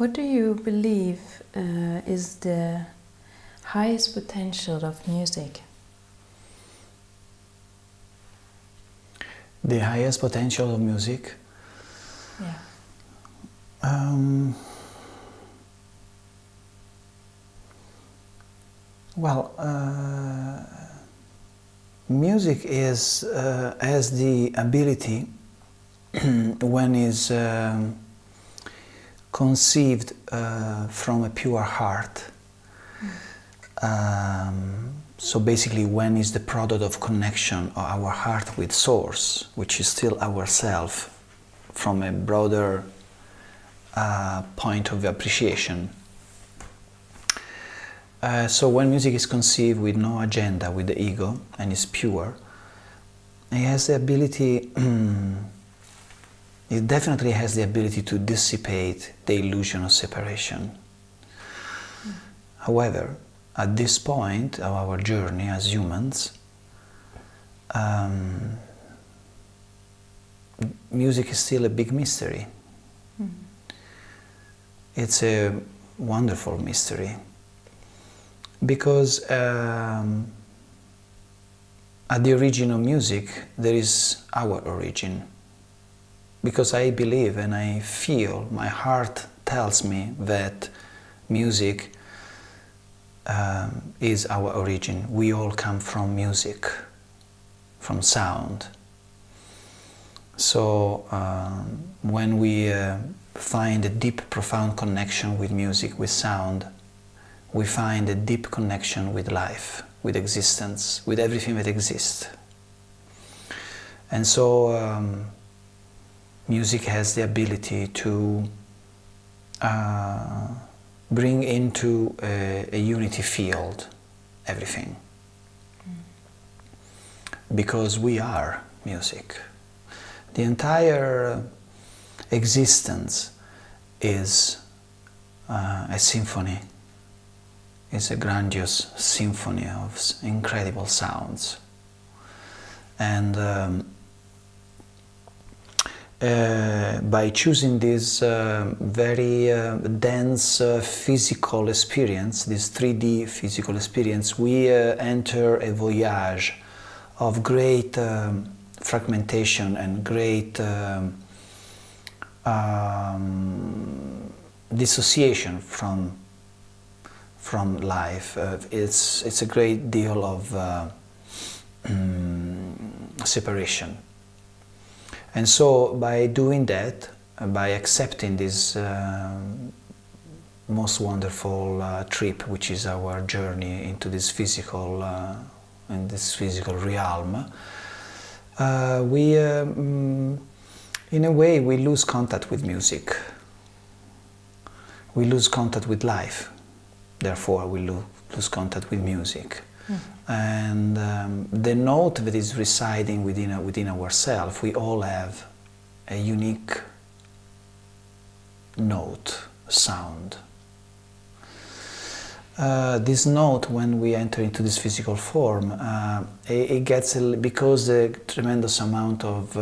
What do you believe is the highest potential of music? The highest potential of music? Yeah. Well, music is has the ability when is conceived from a pure heart. So basically, when is the product of connection of our heart with Source, which is still ourself, from a broader point of appreciation. So when music is conceived with no agenda, with the ego, and is pure, it has the ability, it definitely has the ability to dissipate the illusion of separation. However, at this point of our journey as humans, music is still a big mystery. It's a wonderful mystery, because at the origin of music there is our origin. Because I believe and I feel, my heart tells me that music is our origin. We all come from music, from sound. So when we find a deep, profound connection with music, with sound, we find a deep connection with life, with existence, with everything that exists. And so music has the ability to bring into a unity field everything. Because we are music. The entire existence is a symphony. It's a grandiose symphony of incredible sounds. And by choosing this very dense physical experience, this 3D physical experience, we enter a voyage of great fragmentation and great dissociation from life. It's a great deal of separation. And so by doing that, by accepting this most wonderful trip, which is our journey into this physical realm, we, in a way, we lose contact with music. We lose contact with life. Therefore, we lose contact with music. And the note that is residing within ourselves, we all have a unique note, sound. This note, when we enter into this physical form, it gets, because the tremendous amount of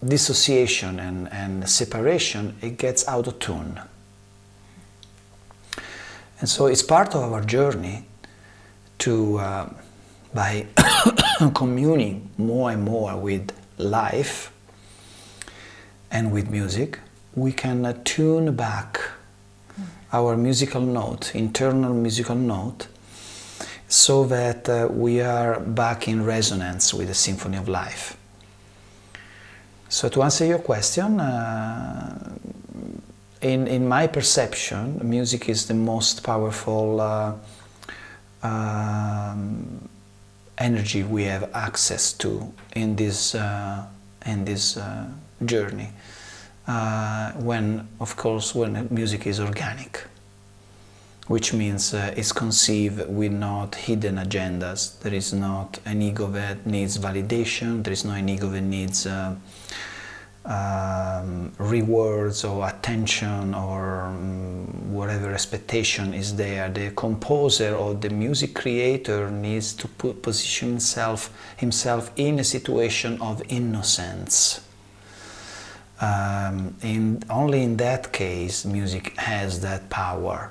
dissociation and separation, it gets out of tune. And so it's part of our journey to, by communing more and more with life and with music, we can tune back our musical note, internal musical note, so that we are back in resonance with the symphony of life. So to answer your question, in my perception, music is the most powerful energy we have access to in this journey. when, of course, when music is organic, which means it's conceived with not hidden agendas. There is not an ego that needs validation, there is not an ego that needs rewards or attention or whatever expectation is there. The composer or the music creator needs to position himself in a situation of innocence. Only in that case music has that power.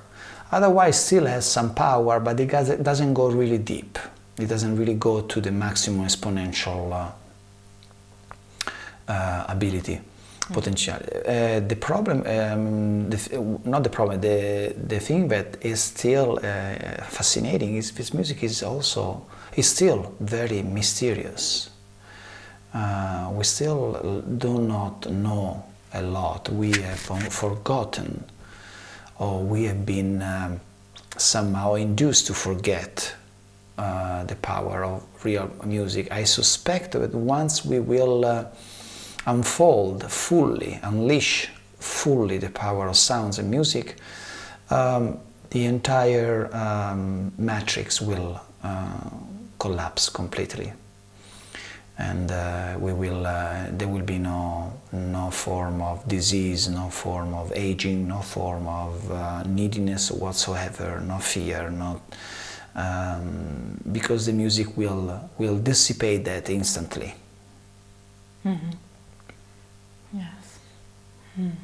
Otherwise still has some power, but it doesn't go really deep. It doesn't really go to the maximum exponential ability, potential. The problem, not the problem, the thing that is still fascinating is this music is still very mysterious. We still do not know a lot. We have forgotten, or we have been somehow induced to forget the power of real music. I suspect that once we will unleash fully the power of sounds and music, the entire matrix will collapse completely, and there will be no form of disease, no form of aging, no form of neediness whatsoever, no fear, because the music will dissipate that instantly. Mm-hmm. Yes. Mm.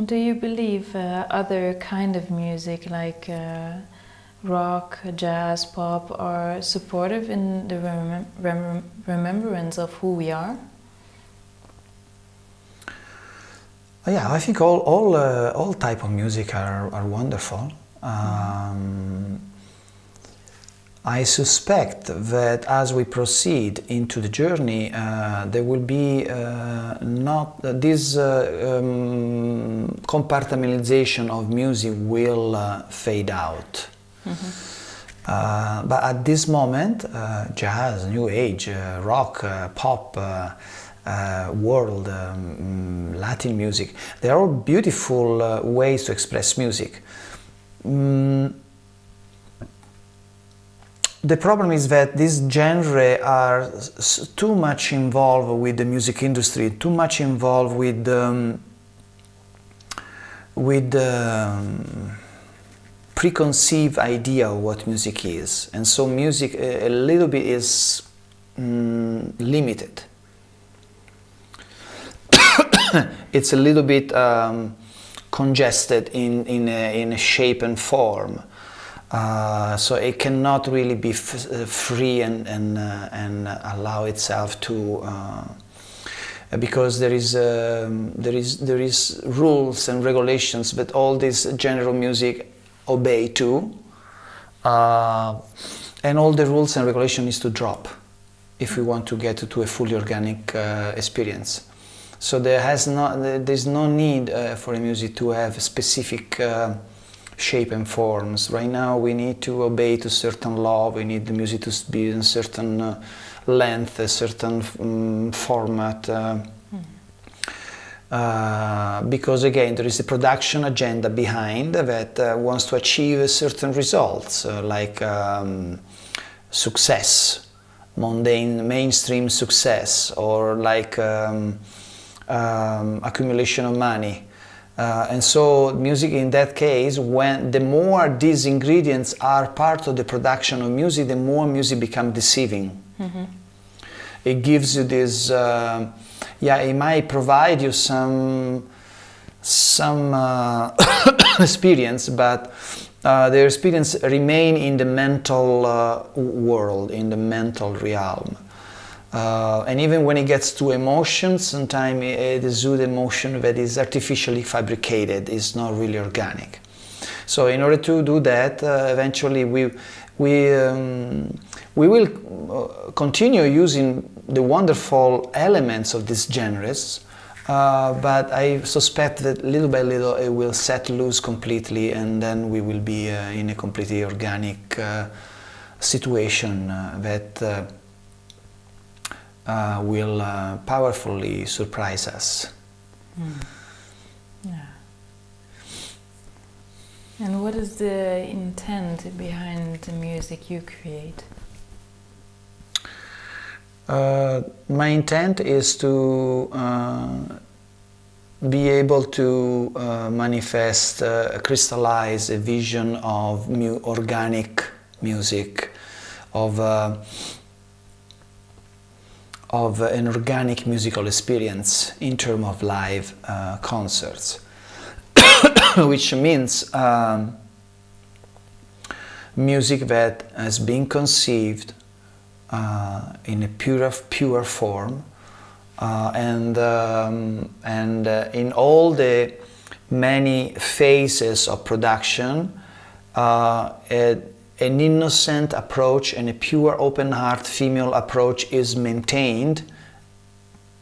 Do you believe other kind of music like rock, jazz, pop are supportive in the remembrance of who we are? Yeah, I think all type of music are wonderful. I suspect that as we proceed into the journey, there will be not this compartmentalization of music will fade out. Mm-hmm. But at this moment, jazz, new age, rock, pop, world, Latin music, they are all beautiful ways to express music. The problem is that these genres are too much involved with the music industry, too much involved with preconceived idea of what music is, and so music a little bit is limited. It's a little bit congested in a shape and form. So it cannot really be free and allow itself to, because there is rules and regulations that all this general music obey to, and all the rules and regulations needs to drop if we want to get to a fully organic experience. So there's no need for a music to have specific shape and forms. Right now we need to obey to certain law, we need the music to be in a certain length, a certain format, because again there is a production agenda behind that wants to achieve certain results, like success, mundane mainstream success, or like accumulation of money. And so music in that case, when the more these ingredients are part of the production of music, the more music becomes deceiving. Mm-hmm. It gives you this, it might provide you some experience, but the experience remain in the mental world, in the mental realm. And even when it gets to emotions, sometimes it is an emotion that is artificially fabricated, is not really organic. So in order to do that, eventually we will continue using the wonderful elements of these genres, but I suspect that little by little it will set loose completely, and then we will be in a completely organic situation that will powerfully surprise us. Yeah. And what is the intent behind the music you create? My intent is to be able to manifest, crystallize a vision of organic music, of an organic musical experience in terms of live concerts, which means music that has been conceived in a pure form, and in all the many phases of production, an innocent approach and a pure open heart female approach is maintained,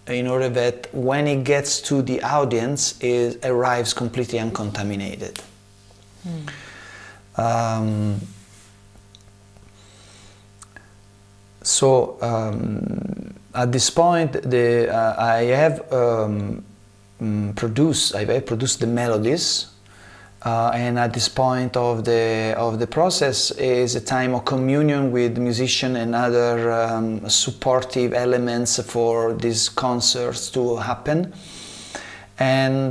in order that when it gets to the audience it arrives completely uncontaminated. So at this point I have produced the melodies, and at this point of the process is a time of communion with musicians and other supportive elements for these concerts to happen, and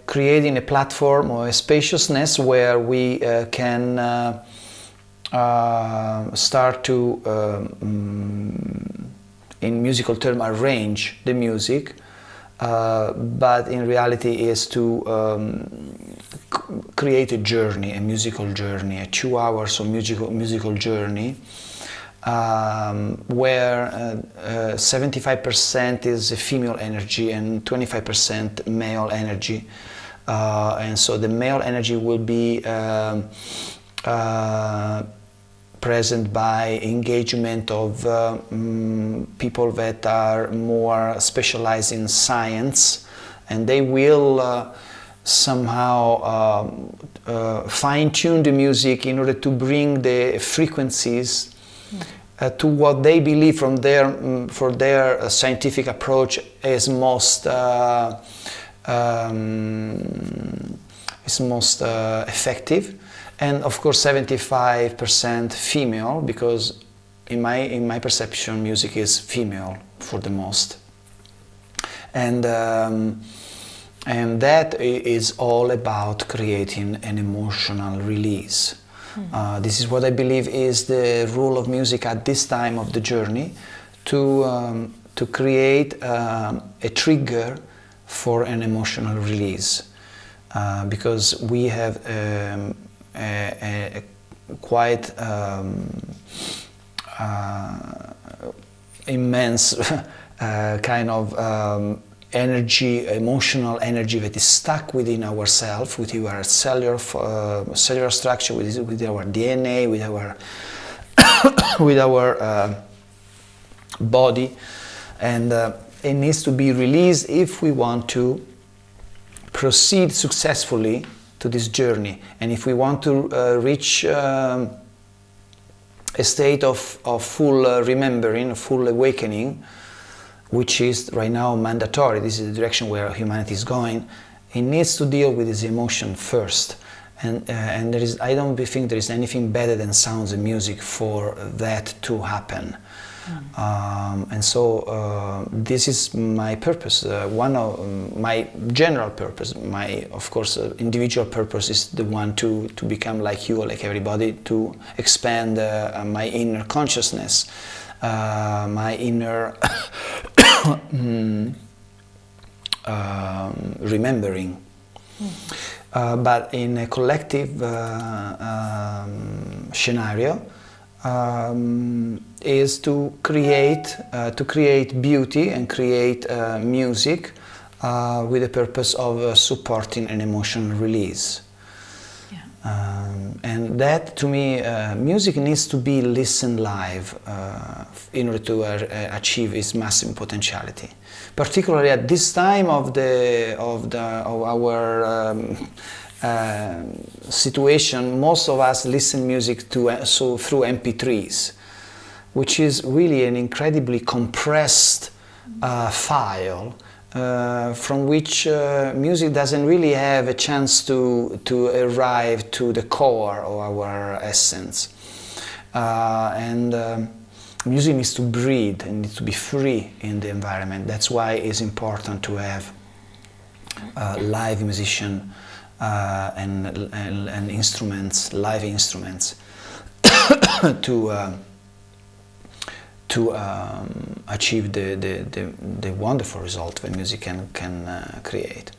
creating a platform or a spaciousness where we can start to, in musical terms, arrange the music, but in reality is to create a journey, a musical journey, a 2 hours of musical journey, where 75% is female energy and 25% male energy, and so the male energy will be present by engagement of people that are more specialized in science, and they will somehow fine-tune the music in order to bring the frequencies to what they believe from for their scientific approach is most effective. And of course 75% female, because in my perception music is female for the most, and that is all about creating an emotional release. This is what I believe is the role of music at this time of the journey, to create a trigger for an emotional release, because we have a quite immense kind of energy, emotional energy that is stuck within ourselves, with our cellular structure, with our DNA, with our with our body, and it needs to be released if we want to proceed successfully to this journey, and if we want to reach a state of full remembering, full awakening, which is right now mandatory. This is the direction where humanity is going. It needs to deal with this emotion first, and there is, I don't think there is anything better than sounds and music for that to happen. And so this is my purpose, one of my general purpose. My, of course, individual purpose is the one to become like you, like everybody, to expand my inner consciousness, my inner remembering. But in a collective scenario, is to create beauty and create music with the purpose of supporting an emotional release. Yeah. And that, to me, music needs to be listened live in order to achieve its maximum potentiality. Particularly at this time of our situation, most of us listen music through MP3s, which is really an incredibly compressed file. From which music doesn't really have a chance to arrive to the core of our essence. Music needs to breathe and needs to be free in the environment. That's why it's important to have live musician and instruments, live instruments, to achieve the wonderful result that music can create.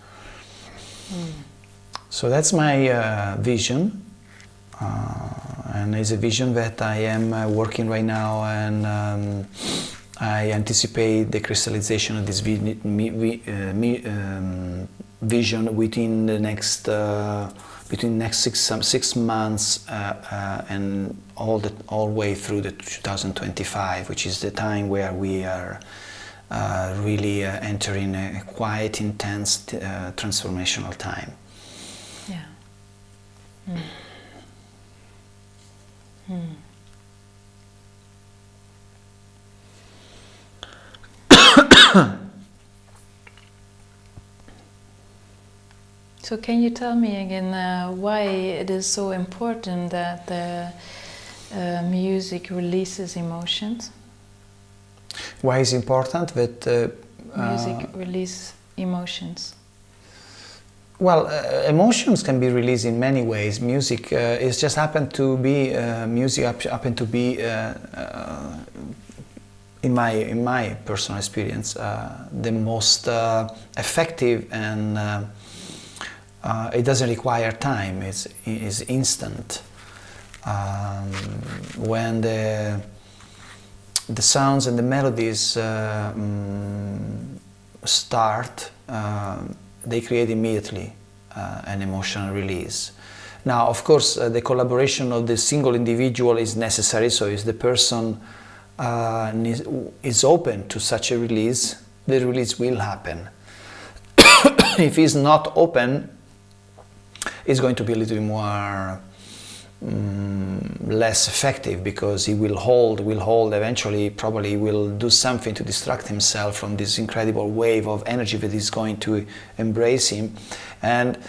So that's my vision, and it's a vision that I am working right now, and I anticipate the crystallization of this vision within the next between next 6 months and all the way through the 2025, which is the time where we are really entering a quite intense transformational time. Yeah. Mm. So can you tell me again why it is so important that the music releases emotions? Why is important that music release emotions? Well, emotions can be released in many ways. Music is just happened to be in my personal experience the most effective, and it doesn't require time. It's instant. When the sounds and the melodies start, they create immediately an emotional release. Now, of course, the collaboration of the single individual is necessary. So, if the person is open to such a release, the release will happen. If he's not open, it's going to be a little bit more less effective, because he will hold eventually, probably will do something to distract himself from this incredible wave of energy that is going to embrace him. And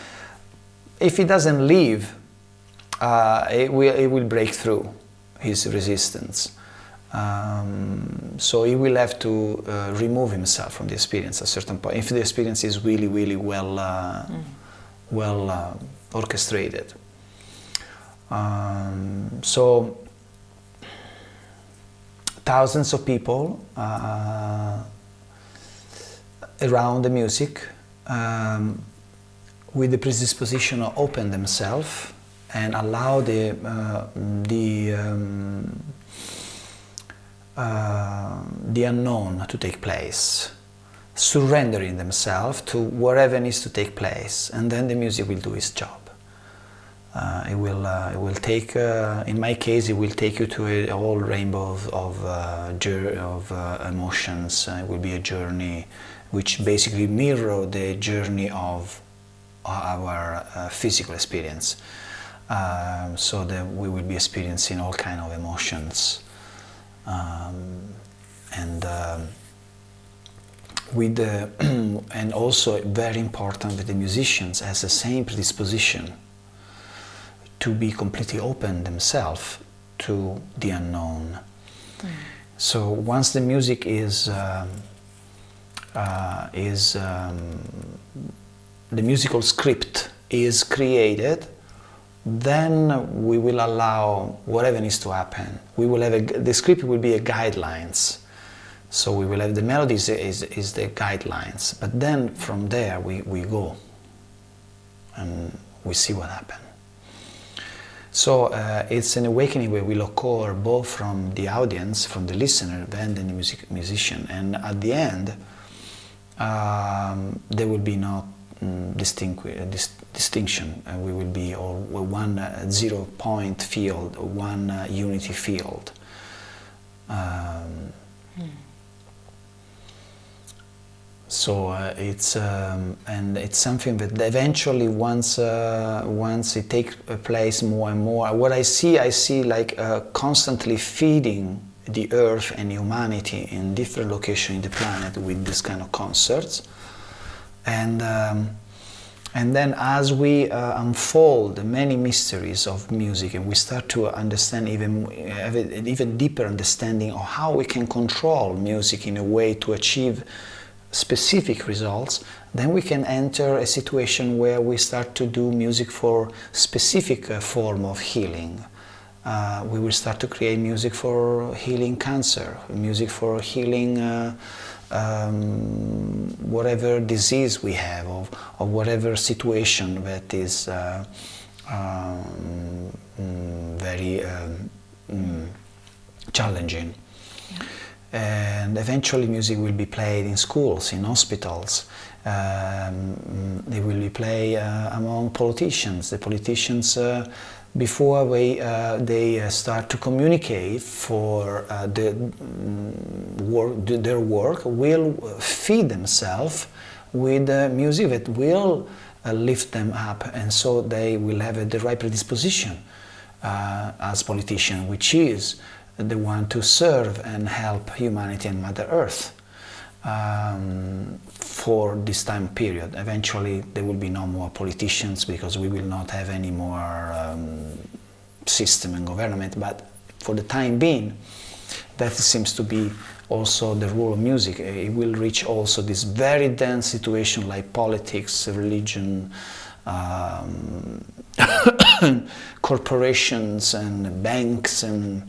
if he doesn't leave, it will break through his resistance. So he will have to remove himself from the experience at a certain point, if the experience is really, really well orchestrated. So thousands of people around the music with the predisposition to open themselves and allow the unknown to take place, surrendering themselves to whatever needs to take place, and then the music will do its job. It will take, in my case, it will take you to a whole rainbow of emotions. It will be a journey which basically mirror the journey of our physical experience. So that we will be experiencing all kinds of emotions, and also very important that the musicians has the same predisposition to be completely open themselves to the unknown. So once the music is the musical script is created, then we will allow whatever needs to happen. We will have the script will be a guidelines. So we will have the melodies is the guidelines, but then from there we go and we see what happens. So it's an awakening where will occur both from the audience, from the listener, and then the musician. And at the end, there will be not distinction. We will be all one 0-point field, one unity field. So it's and it's something that eventually, once it takes place more and more, what I see like constantly feeding the earth and humanity in different locations in the planet with this kind of concerts, and then as we unfold many mysteries of music, and we start to understand have an even deeper understanding of how we can control music in a way to achieve specific results, then we can enter a situation where we start to do music for specific form of healing. We will start to create music for healing cancer, music for healing whatever disease we have, or whatever situation that is very challenging. And eventually music will be played in schools, in hospitals. They will be played among politicians. The politicians, before they start to communicate for their work, will feed themselves with music that will lift them up, and so they will have the right predisposition as politicians, which is the one to serve and help humanity and Mother Earth for this time period. Eventually there will be no more politicians, because we will not have any more system and government, but for the time being that seems to be also the role of music. It will reach also this very dense situation like politics, religion, corporations and banks, and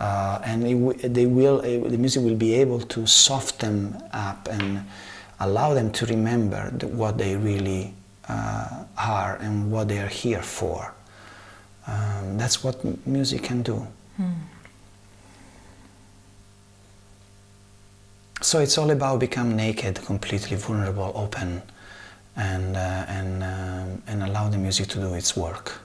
the music will be able to soften up and allow them to remember what they really are and what they are here for. That's what music can do. So it's all about become naked, completely vulnerable, open, and allow the music to do its work.